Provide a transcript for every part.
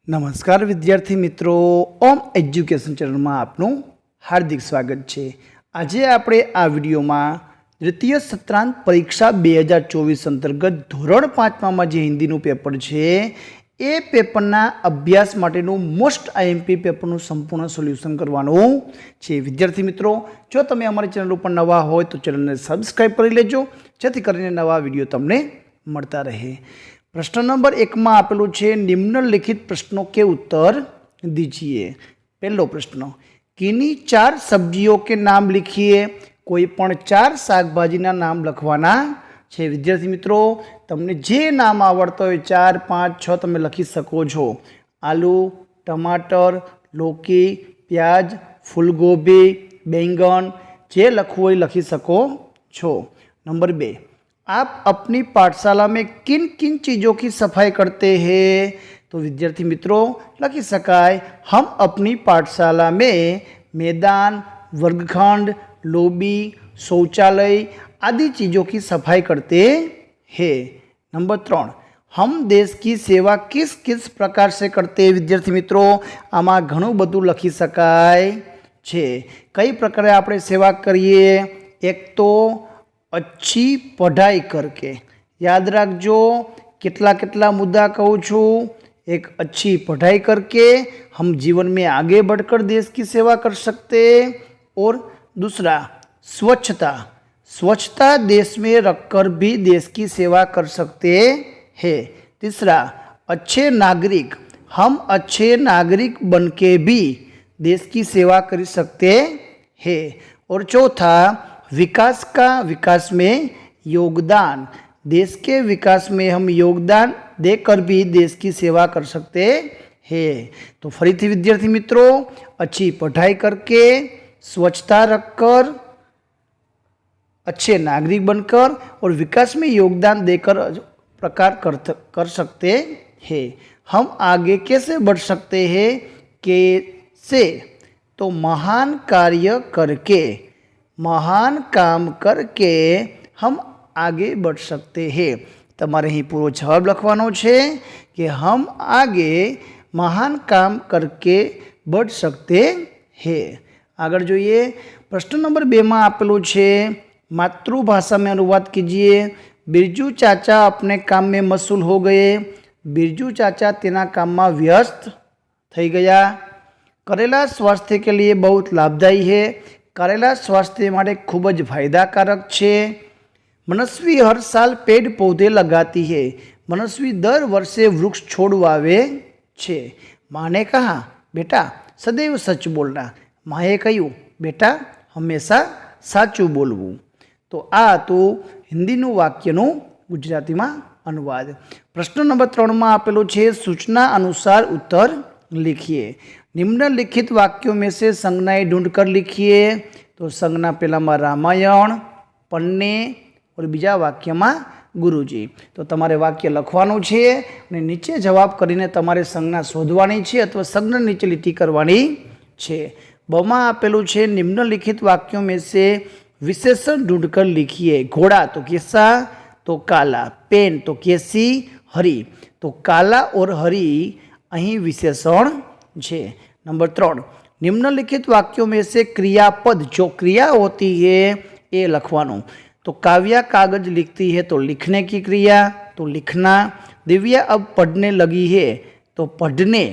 नमस्कार विद्यार्थी मित्रों, ओम एज्युकेशन चैनल में आपनु हार्दिक स्वागत है। आज आपणे आ विडियो में द्वितीय सत्रांत परीक्षा 2024 अंतर्गत धोरण 5 में जे हिंदी पेपर है ए पेपरना अभ्यास माटेनु मोस्ट आईएमपी पेपरनु संपूर्ण सोल्यूशन करवानुं छे। विद्यार्थी मित्रों, जो तमे अमारी चैनल पर नवा हो तो चैनल ने सब्सक्राइब करी लेजो, जेथी करीने नवा विडियो तमने मळता रहे। प्रश्न नंबर 1 में आपेलू है, निम्नलिखित प्रश्नों के उत्तर दीजिए। पहलो प्रश्न, किन्हीं 4 सब्जियों के नाम लिखिए। कोई पण 4 शाकभाजीना नाम लखवाना है। विद्यार्थी मित्रों, तमने जे नाम आवड़ता हो 4, 5, 6 तमे लखी सको छो। आलू, टमाटर, लौकी, प्याज, फूलगोभी, बैंगन, जे लखवू होय लखी सको छो। नंबर 2, आप अपनी पाठशाला में किन किन चीज़ों की सफाई करते हैं? तो विद्यार्थी मित्रों लखी सकाय, हम अपनी पाठशाला में मैदान, वर्गखंड, लॉबी, शौचालय आदि चीज़ों की सफाई करते हैं। नंबर 3, हम देश की सेवा किस किस प्रकार से करते हैं? विद्यार्थी मित्रों, आमा घणुं बधुं लखी शकाय छे। कई प्रकारे आपणे सेवा करीए? एक तो अच्छी पढ़ाई करके, याद रखो कितला कितला मुद्दा कहूँ छूँ। एक अच्छी पढ़ाई करके हम जीवन में आगे बढ़कर देश की सेवा कर सकते। और दूसरा, स्वच्छता, स्वच्छता देश में रखकर भी देश की सेवा कर सकते हैं। तीसरा, अच्छे नागरिक, हम अच्छे नागरिक बन के भी देश की सेवा कर सकते हैं। और चौथा, विकास में योगदान, देश के विकास में हम योगदान देकर भी देश की सेवा कर सकते हैं। तो फरीथी विद्यार्थी मित्रों, अच्छी पढ़ाई करके, स्वच्छता रखकर, अच्छे नागरिक बनकर और विकास में योगदान देकर प्रकार कर सकते हैं। हम आगे कैसे बढ़ सकते हैं? कैसे? तो महान कार्य करके, महान काम करके हम आगे बढ़ सकते हैं। तमारे ही पूरो जवाब लखवानो छे कि हम आगे महान काम करके बढ़ सकते हैं। आगे जोईए, प्रश्न नंबर 2 में आपेलू छे, मातृभाषा में अनुवाद कीजिए। बिरजू चाचा अपने काम में मशगूल हो गए। बिरजू चाचा तेना काम में व्यस्त थई गया। करेला स्वास्थ्य के लिए बहुत लाभदायी है। करेला स्वास्थ्य माटे खूब ज फायदाकारक छे। मनस्वी हर साल पेड़ पौधे लगाती है। मनस्वी दर वर्षे वृक्ष छोड़ वावे छे। माँ ने कहा, बेटा सदैव सच बोलना। माए कह्यु, बेटा हमेशा साचू बोलवू। तो आ तो हिंदीनु वाक्यनु गुजराती में अनुवाद। प्रश्न नंबर 3 में आपेलो छे, सूचना अनुसार उत्तर लिखिए। निम्नलिखित वाक्यों में से संज्ञाएं ढूंढकर लिखिए। तो संज्ञा पहला में रामायण, पन्ने और बीजा वाक्य में गुरुजी। तो तमारे वाक्य लखवानुं छे ने नीचे जवाब करीने तमारे संज्ञा शोधवानी छे अथवा संज्ञा नीचे लीटी करवानी छे। बमा आपेलू छे, निम्नलिखित वाक्यों में से विशेषण ढूंढकर लिखिए। घोड़ा तो कैसा, तो काला। पेन तो कैसी, हरी। तो काला और हरी अहीं विशेषण छे। नंबर 3, निम्नलिखित वाक्यों में से क्रियापद जो क्रिया होती है ये लखवानो। तो काव्या कागज लिखती है तो लिखने की क्रिया, तो लिखना। दिव्या अब पढ़ने लगी है तो पढ़ने,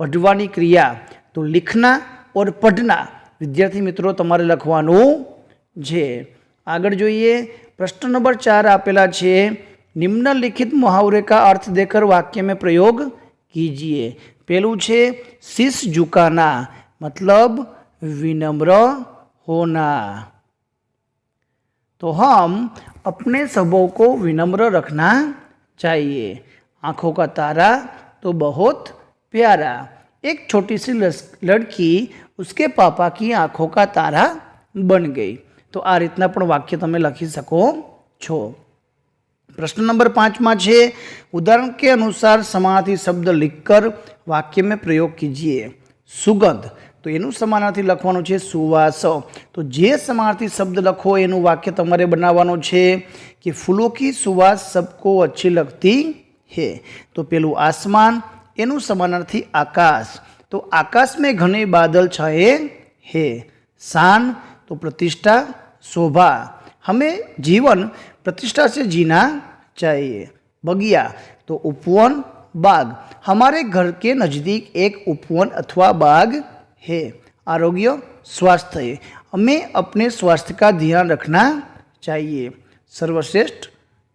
पढ़वानी क्रिया, तो लिखना और पढ़ना। विद्यार्थी मित्रों तमारे लखवानो छे। आगे जोईए, प्रश्न नंबर 4 आपेला छे, निम्नलिखित मुहावरे का अर्थ देकर वाक्य में प्रयोग कीजिए। पहलू छे, शीश झुकाना, मतलब विनम्र होना। तो हम अपने सबों को विनम्र रखना चाहिए। आँखों का तारा तो बहुत प्यारा। एक छोटी सी लड़की उसके पापा की आँखों का तारा बन गई। तो आ रीतना पण वाक्य तमे लखी सको छो। प्रश्न नंबर 5 में छे, उदाहरण के अनुसार समानार्थी शब्द लिखकर वाक्य में प्रयोग कीजिए। सुगंध, तो एनु समानार्थी लखवानुं छे सुवास। तो जे समानार्थी शब्द लखो एनु वाक्य तमारे बनाववानुं छे कि फूलों की सुवास सबको अच्छी लगती है। तो पेलू आसमान, एनु समानार्थी आकाश, तो आकाश में घने बादल छाए हैं। शान तो प्रतिष्ठा, शोभा, हमें जीवन प्रतिष्ठा से जीना चाहिए। बगिया तो उपवन, बाग, हमारे घर के नज़दीक एक उपवन अथवा बाग है। आरोग्य स्वास्थ्य, हमें अपने स्वास्थ्य का ध्यान रखना चाहिए। सर्वश्रेष्ठ,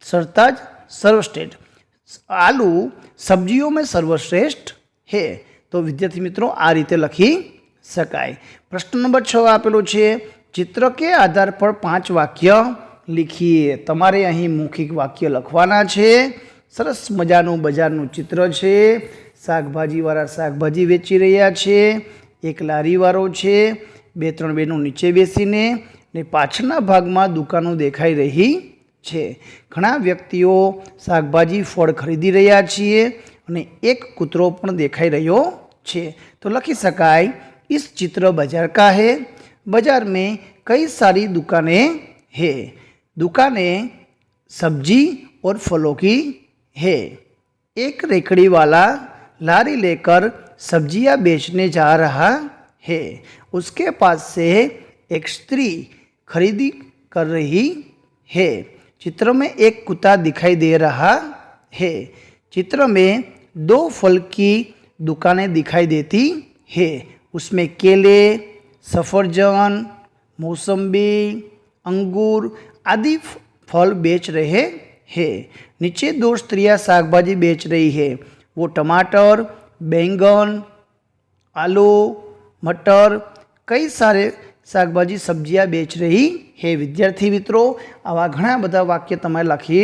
सरताज, सर्वश्रेष्ठ, आलू सब्जियों में सर्वश्रेष्ठ है। तो विद्यार्थी मित्रों आ रीते लखी शकाय। प्रश्न नंबर 6 आपेलो छे, चित्र के आधार पर 5 वाक्य लिखिए। तमारे अहीं मौखिक वाक्य लखवाना छे। सरस मजानुं बजारनुं चित्र छे। शाकभाजीवाळा शाकभाजी वेची रह्या छे। एक लारीवाळो छे। 2-3 बहेनो नीचे बेसीने ने पाछळना भागमां दुकानो देखाई रही छे। घणा व्यक्तिओ शाकभाजी फळ खरीदी रह्या छे અને एक कूतरो पण देखाई रह्यो छे। तो लखी शकाय, इस चित्र बाजार का है। बाजार में कई सारी दुकानें हैं। दुकानें सब्जी और फलों की है। एक रेकड़ी वाला लारी लेकर सब्जियां बेचने जा रहा है। उसके पास से एक स्त्री खरीदी कर रही है। चित्र में एक कुत्ता दिखाई दे रहा है। चित्र में 2 फल की दुकानें दिखाई देती है। उसमें केले, सफरजन, मौसम्बी, अंगूर आदि फल बेच रहे हैं। नीचे 2 स्त्रियां शाकभाजी बेच रही है। वो टमाटर, बैंगन, आलू, मटर, कई सारे शाकभाजी सब्जियां बेच रही है। विद्यार्थी मित्रों आवा घणा बधा वाक्य तमारे लखी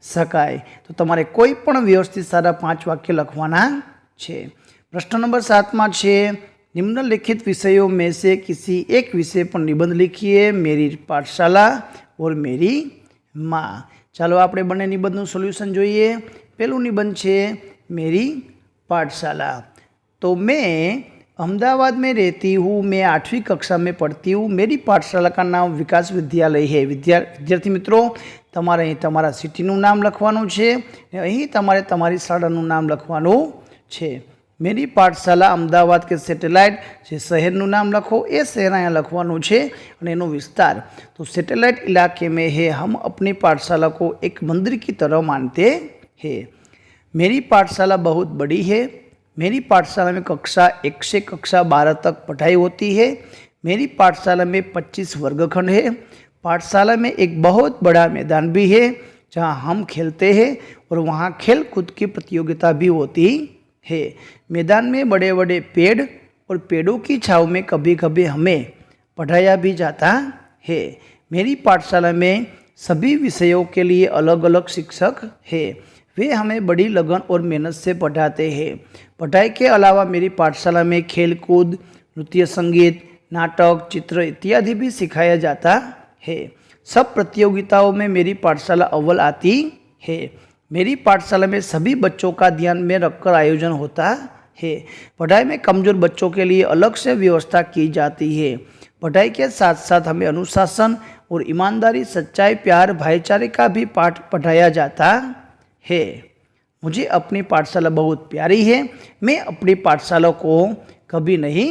शकाय। तो तमारे कोई पण व्यवस्थित सारा 5 वाक्य लखवाना छे। प्रश्न नंबर 7 में छे, निम्नलिखित विषयों में से किसी एक विषय पर निबंध लिखिए। मेरी पाठशाला और मेरी माँ। चलो आपणे बने निबंधનું सोल्यूशन जोईए। पहलू निबंध छे मेरी पाठशाला। तो मैं अहमदाबाद में रहती हूँ। मैं 8वीं कक्षा में पढ़ती हूँ। मेरी पाठशाला का नाम विकास विद्यालय है। विद्यार्थी मित्रों तमारे અહીં તમારા સિટીનું નામ લખવાનું છે ને અહીં તમારે તમારી શાળાનું નામ લખવાનું છે। मेरी पाठशाला अमदावाद के सेटेलाइट જે શહેરનું નામ લખો એ શહેર અહીંયા લખવાનું છે અને એનો વિસ્તાર તો સેટેલાइट इलाके में है। हम अपनी पाठशाला को एक मंदिर की तरह मानते हैं। मेरी पाठशाला बहुत बड़ी है। मेरी पाठशाला में कक्षा 1 से कक्षा 12 तक पढ़ाई होती है। मेरी पाठशाला में 25 वर्गखंड है। पाठशाला में एक बहुत बड़ा मैदान भी है जहाँ हम खेलते हैं और वहाँ खेल कूद की प्रतियोगिता भी होती है। मैदान में बड़े बड़े पेड़ और पेड़ों की छाँव में कभी कभी हमें पढ़ाया भी जाता है। मेरी पाठशाला में सभी विषयों के लिए अलग अलग शिक्षक हैं। वे हमें बड़ी लगन और मेहनत से पढ़ाते हैं। पढ़ाई के अलावा मेरी पाठशाला में खेल कूद, नृत्य, संगीत, नाटक, चित्र इत्यादि भी सिखाया जाता है। सब प्रतियोगिताओं में मेरी पाठशाला अव्वल आती है। मेरी पाठशाला में सभी बच्चों का ध्यान में रखकर आयोजन होता है। पढ़ाई में कमज़ोर बच्चों के लिए अलग से व्यवस्था की जाती है। पढ़ाई के साथ साथ हमें अनुशासन और ईमानदारी, सच्चाई, प्यार, भाईचारे का भी पाठ पढ़ाया जाता है। मुझे अपनी पाठशाला बहुत प्यारी है। मैं अपनी पाठशाला को कभी नहीं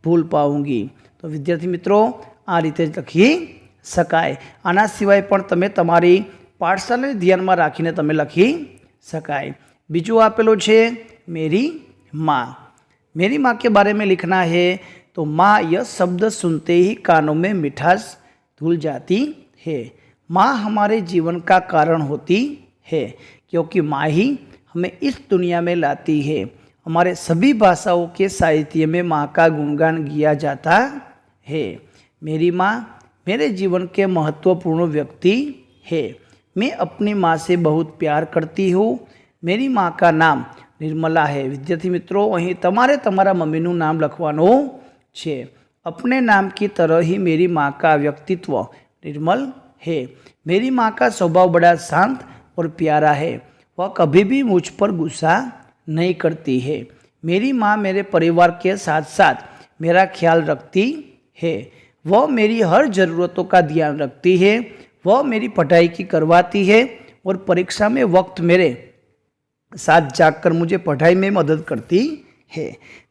भूल पाऊँगी। तो विद्यार्थी मित्रों आ रीते लखी शकाय। आना सिवाय पण तमे तमारी पाठशाला ध्यान में राखीने तमे लखी शकाय। बीजू आपेलो छे मेरी माँ। मेरी माँ के बारे में लिखना है। तो माँ यह शब्द सुनते ही कानों में मिठास घुल जाती है। माँ हमारे जीवन का कारण होती है क्योंकि माँ ही हमें इस दुनिया में लाती है। हमारे सभी भाषाओं के साहित्य में माँ का गुणगान किया जाता है। मेरी माँ मेरे जीवन के महत्वपूर्ण व्यक्ति है। मैं अपनी माँ से बहुत प्यार करती हूँ। मेरी माँ का नाम निर्मला है। विद्यार्थी मित्रों અહીં તમારે તમારા મમ્મીનું નામ લખવાનું છે। अपने नाम की तरह ही मेरी माँ का व्यक्तित्व निर्मल है। मेरी माँ का स्वभाव बड़ा शांत और प्यारा है। वह कभी भी मुझ पर गुस्सा नहीं करती है। मेरी माँ मेरे परिवार के साथ साथ मेरा ख्याल रखती है। वह मेरी हर ज़रूरतों का ध्यान रखती है। वह मेरी पढ़ाई की करवाती है और परीक्षा में वक्त मेरे साथ जागकर मुझे पढ़ाई में मदद करती है।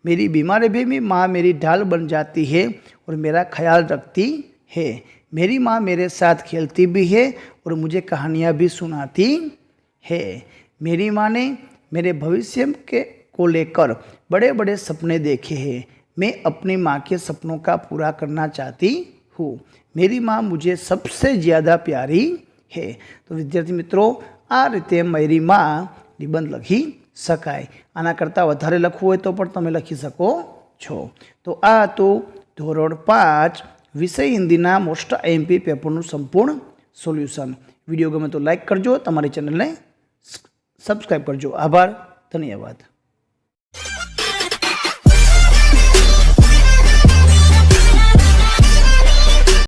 मेरी बीमारी में माँ मेरी ढाल बन जाती है और मेरा ख्याल रखती है। मेरी माँ मेरे साथ खेलती भी है और मुझे कहानियाँ भी सुनाती है। मेरी माँ ने मेरे भविष्य को लेकर बड़े बड़े सपने देखे हैं। मैं अपनी माँ के सपनों का पूरा करना चाहती हूँ। मेरी माँ मुझे सबसे ज़्यादा प्यारी है। तो विद्यार्थी मित्रों, आ रीते मेरी माँ निबंध लखी शकाय। आना करता वधारे लखવું હોય तो पण તમે लखी सको छो। तो आ तो ધોરણ 5 विषय हिंदीना मोस्ट आईएमपी पेपरનું संपूर्ण सोल्यूशन। विडियो गमे तो लाइक करजो, तमारी चेनल ने सब्सक्राइब करजो। आभार, धन्यवाद।